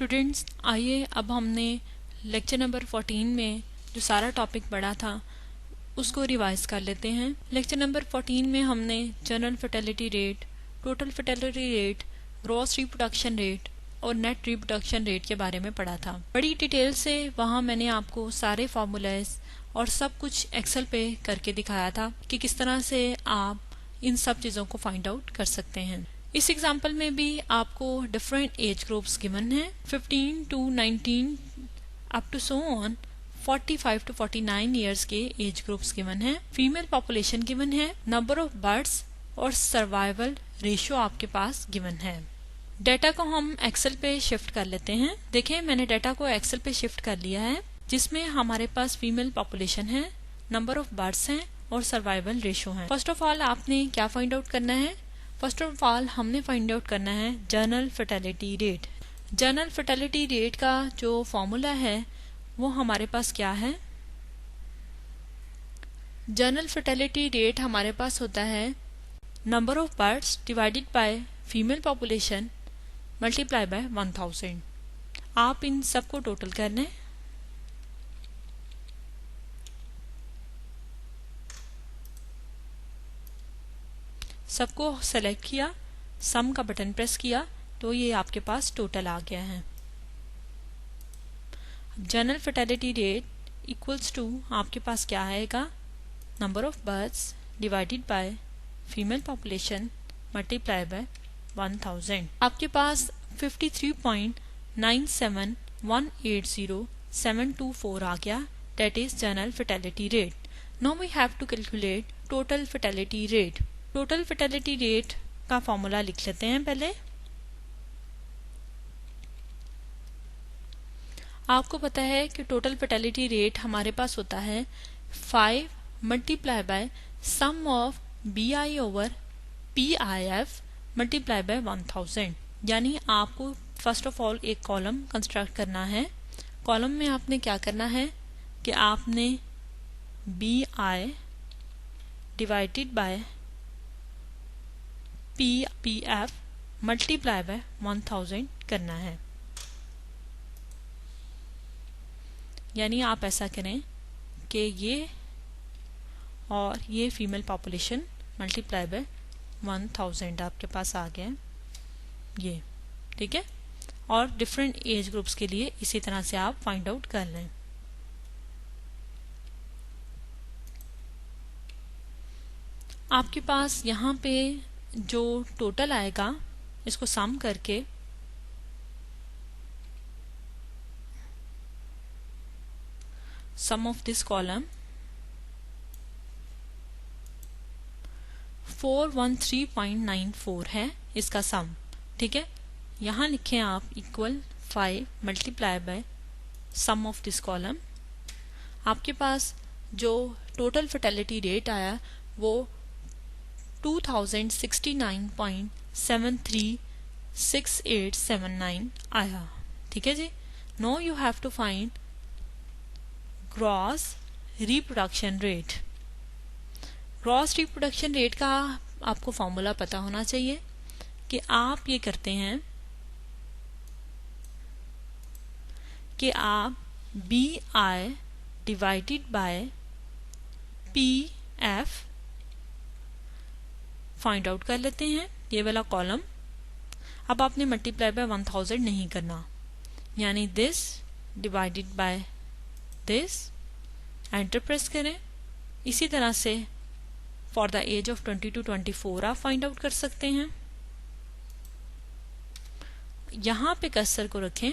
Students, आइए अब हमने लेक्चर नंबर 14 में जो सारा टॉपिक पढ़ा था उसको रिवाइज कर लेते हैं। लेक्चर नंबर 14 में हमने general fertility rate, total fertility rate, gross reproduction rate और नेट रिप्रोडक्शन रेट के बारे में पढ़ा था। बड़ी डिटेल से वहाँ मैंने आपको सारे फार्मूलाज और सब कुछ एक्सेल पे करके दिखाया था कि किस तरह से आप इन सब चीज़ों को फाइंड आउट कर सकते हैं। इस एग्जाम्पल में भी आपको डिफरेंट एज ग्रुप्स गिवन है, 15 to 19 up to so on 45 to 49 years के एज ग्रुप्स गिवन है। फीमेल पॉपुलेशन गिवन है, नंबर ऑफ बर्ड्स और सर्वाइवल रेशियो आपके पास गिवन है। डाटा को हम एक्सेल पे शिफ्ट कर लेते हैं। देखें, मैंने डाटा को एक्सेल पे शिफ्ट कर लिया है जिसमें हमारे पास फीमेल पॉपुलेशन है, नंबर ऑफ बर्ड्स हैं और सर्वाइवल रेशियो है। फर्स्ट ऑफ ऑल आपने क्या फाइंड आउट करना है? फर्स्ट ऑफ ऑल हमने फाइंड आउट करना है general fertility rate. General fertility rate का जो फॉर्मूला है वो हमारे पास क्या है? जनरल फर्टिलिटी रेट हमारे पास होता है number of births divided by female population multiply by 1000। आप इन सबको टोटल कर लें। सबको सेलेक्ट किया, सम का बटन प्रेस किया तो ये आपके पास टोटल आ गया है। General fertility rate equals to आपके पास क्या आएगा? Number of births divided by female population multiply by 1000। आपके पास 53.97180,724 आ गया। That is general fertility rate. Now we have to calculate total fertility rate. Total fertility rate का फॉर्मूला लिख लेते हैं पहले। आपको पता है कि टोटल फर्टिलिटी रेट हमारे पास होता है 5 multiply by sum of BI over PIF multiply by 1000। यानी आपको फर्स्ट ऑफ ऑल एक कॉलम कंस्ट्रक्ट करना है। कॉलम में आपने क्या करना है कि आपने BI divided by PF multiply by 1000 करना है। यानी आप ऐसा करें कि ये और ये फीमेल पॉपुलेशन मल्टीप्लाई बाय 1000 आपके पास आ गया, ये ठीक है। और डिफरेंट एज ग्रुप्स के लिए इसी तरह से आप फाइंड आउट कर लें। आपके पास यहाँ पे जो टोटल आएगा इसको सम करके सम ऑफ दिस कॉलम 413.94 है इसका सम, ठीक है। यहाँ लिखें आप equal 5 multiply by sum of this column. आपके पास जो टोटल फर्टिलिटी रेट आया वो 2069.736879 आया, ठीक है जी। No you have to find gross reproduction rate. Gross reproduction rate का आपको फॉर्मूला पता होना चाहिए कि आप ये करते हैं कि आप BI divided by PF find out कर लेते हैं, ये वाला कॉलम। अब आपने मल्टीप्लाई बाय 1000 नहीं करना, यानी this divided by this, enter press करें। इसी तरह से for the age of 20 to 24 आप फाइंड आउट कर सकते हैं। यहाँ पे कर्सर को रखें।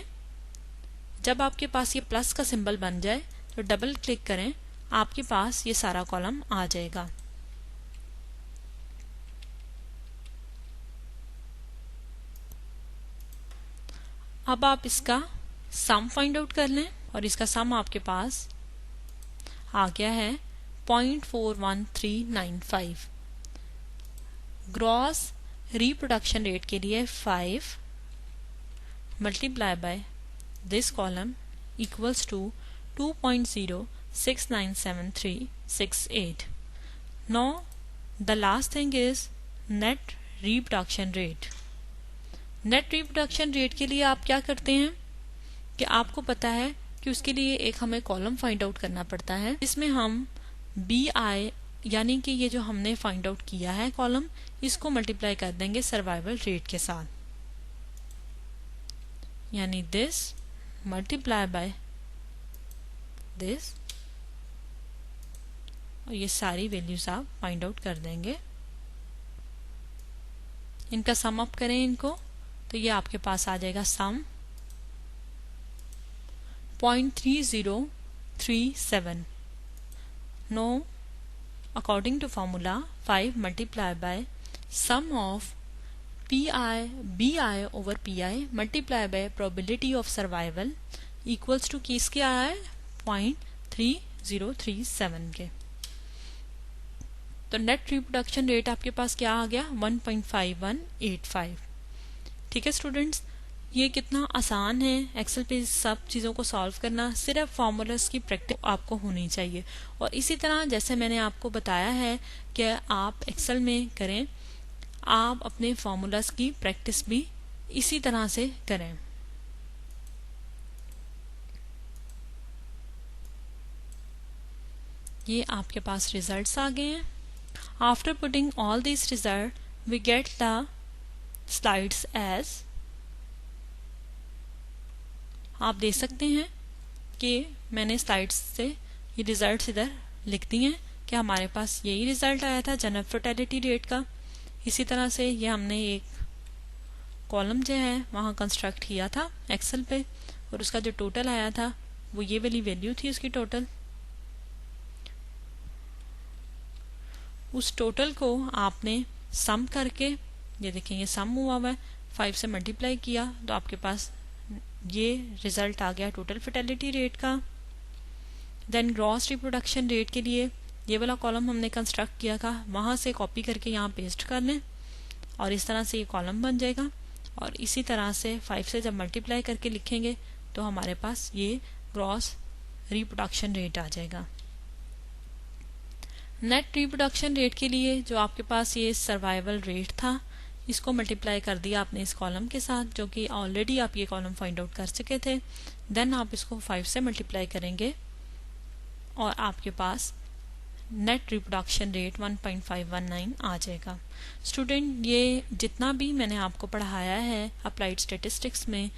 जब आपके पास ये प्लस का सिंबल बन जाए तो डबल क्लिक करें, आपके पास ये सारा कॉलम आ जाएगा। अब आप इसका सम फाइंड आउट कर लें और इसका सम आपके पास आ गया है 0.41395। ग्रॉस रिप्रोडक्शन रेट के लिए 5 multiply by this column equals to 2.069738। Now the last thing is net reproduction rate. Net reproduction rate के लिए आप क्या करते हैं कि आपको पता है कि उसके लिए एक हमें कॉलम फाइंड आउट करना पड़ता है, इसमें हम BI यानी कि ये जो हमने फाइंड आउट किया है कॉलम, इसको मल्टीप्लाई कर देंगे सर्वाइवल रेट के साथ, यानी दिस मल्टीप्लाई बाय दिस, और ये सारी वैल्यूज आप फाइंड आउट कर देंगे। इनका सम अप करें इनको, तो ये आपके पास आ जाएगा sum 0.3037। No according to formula 5 multiplied by sum of BI over PI multiplied by probability of survival equals to case क्या आया है 0.3037 के। तो नेट रिप्रोडक्शन रेट आपके पास क्या आ गया 1.5185। ठीक है स्टूडेंट्स, ये कितना आसान है एक्सेल पे सब चीज़ों को सॉल्व करना, सिर्फ फॉर्मूलाज की प्रैक्टिस आपको होनी चाहिए। और इसी तरह जैसे मैंने आपको बताया है कि आप एक्सेल में करें, आप अपने फॉर्मूलाज की प्रैक्टिस भी इसी तरह से करें। ये आपके पास रिजल्ट्स आ गए हैं। After putting all this result we get the slides as, आप देख सकते हैं कि मैंने स्लाइड्स से ये रिजल्ट्स इधर लिख दिए हैं कि हमारे पास यही रिजल्ट आया था जनरल फर्टिलिटी रेट का। इसी तरह से ये हमने एक कॉलम जो है वहाँ कंस्ट्रक्ट किया था एक्सेल पे, और उसका जो टोटल आया था वो ये वाली वैल्यू थी उसकी टोटल। उस टोटल को आपने सम करके, ये देखें ये सम हुआ है, 5 से मल्टीप्लाई किया तो आपके पास ये रिजल्ट आ गया टोटल फर्टिलिटी रेट का। देन ग्रॉस रिप्रोडक्शन रेट के लिए ये वाला कॉलम हमने कंस्ट्रक्ट किया था, वहाँ से कॉपी करके यहाँ पेस्ट कर लें और इस तरह से ये कॉलम बन जाएगा। और इसी तरह से 5 से जब मल्टीप्लाई करके लिखेंगे तो हमारे पास ये ग्रॉस रिप्रोडक्शन रेट आ जाएगा। नेट रिप्रोडक्शन रेट के लिए जो आपके पास ये सर्वाइवल रेट था, इसको मल्टीप्लाई कर दिया आपने इस कॉलम के साथ, जो कि ऑलरेडी आप ये कॉलम फाइंड आउट कर चुके थे। देन आप इसको 5 से मल्टीप्लाई करेंगे और आपके पास नेट रिप्रोडक्शन रेट 1.519 आ जाएगा। स्टूडेंट, ये जितना भी मैंने आपको पढ़ाया है अप्लाइड स्टैटिस्टिक्स में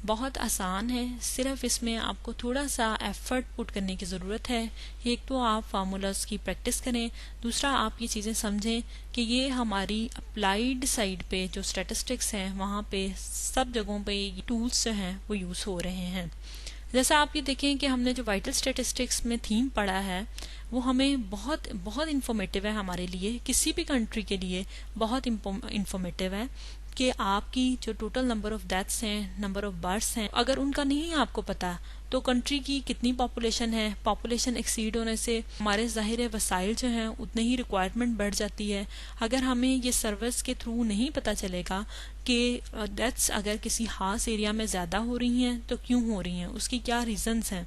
बहुत आसान है, सिर्फ इसमें आपको थोड़ा सा एफर्ट पुट करने की ज़रूरत है। एक तो आप फार्मूलाज की प्रैक्टिस करें, दूसरा आप ये चीज़ें समझें कि ये हमारी अप्लाइड साइड पे जो स्टैटिस्टिक्स हैं वहाँ पे सब जगहों पे ये टूल्स जो हैं वो यूज़ हो रहे हैं। जैसा आप ये देखें कि हमने जो वाइटल स्टैटिस्टिक्स में थीम पढ़ा है वो हमें बहुत बहुत इन्फॉर्मेटिव है, हमारे लिए किसी भी कंट्री के लिए बहुत इन्फॉर्मेटिव है कि आपकी जो टोटल नंबर ऑफ डेथ्स हैं, नंबर ऑफ बर्थ्स हैं, अगर उनका नहीं आपको पता तो कंट्री की कितनी पॉपुलेशन है, पॉपुलेशन एक्सीड होने से हमारे ज़ाहिर वसाइल जो हैं उतनी ही रिक्वायरमेंट बढ़ जाती है। अगर हमें ये सर्विस के थ्रू नहीं पता चलेगा कि डेथ्स अगर किसी खास एरिया में ज़्यादा हो रही हैं तो क्यों हो रही हैं, उसकी क्या रीज़न्स हैं,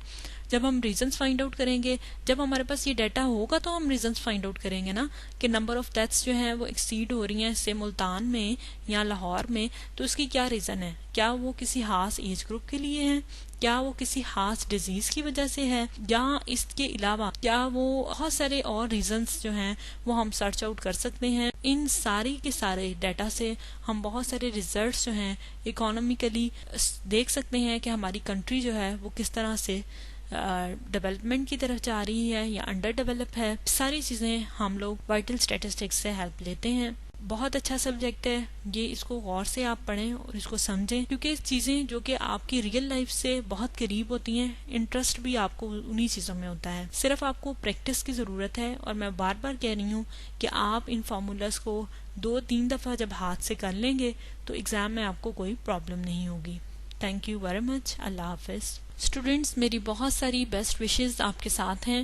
जब हम रीजंस फाइंड आउट करेंगे, जब हमारे पास ये डाटा होगा तो हम रीजंस फाइंड आउट करेंगे ना कि नंबर ऑफ डेथ्स जो हैं वो एक्सीड हो रही हैं से मुल्तान में या लाहौर में, तो उसकी क्या रीज़न है, क्या वो किसी खास एज ग्रुप के लिए है, क्या वो किसी खास डिजीज़ की वजह से है, या इसके अलावा क्या वो बहुत सारे और रीजंस जो हैं वो हम सर्च आउट कर सकते हैं। इन सारी के सारे डाटा से हम बहुत सारे रिजल्ट्स जो हैं इकोनॉमिकली देख सकते हैं कि हमारी कंट्री जो है वो किस तरह से डेवलपमेंट की तरफ जा रही है या अंडर डेवलप है। सारी चीज़ें हम लोग वाइटल स्टैटिस्टिक्स से हेल्प लेते हैं। बहुत अच्छा सब्जेक्ट है ये, इसको गौर से आप पढ़ें और इसको समझें, क्योंकि चीज़ें जो कि आपकी रियल लाइफ से बहुत करीब होती हैं, इंटरेस्ट भी आपको उन्हीं चीज़ों में होता है, सिर्फ आपको प्रैक्टिस की ज़रूरत है। और मैं बार बार कह रही हूँ कि आप इन फार्मूलाज को 2-3 दफ़ा जब हाथ से कर लेंगे तो एग्ज़ाम में आपको कोई प्रॉब्लम नहीं होगी। Thank you very much. अल्लाह हाफिज़। स्टूडेंट्स, मेरी बहुत सारी बेस्ट विशेज़ आपके साथ हैं।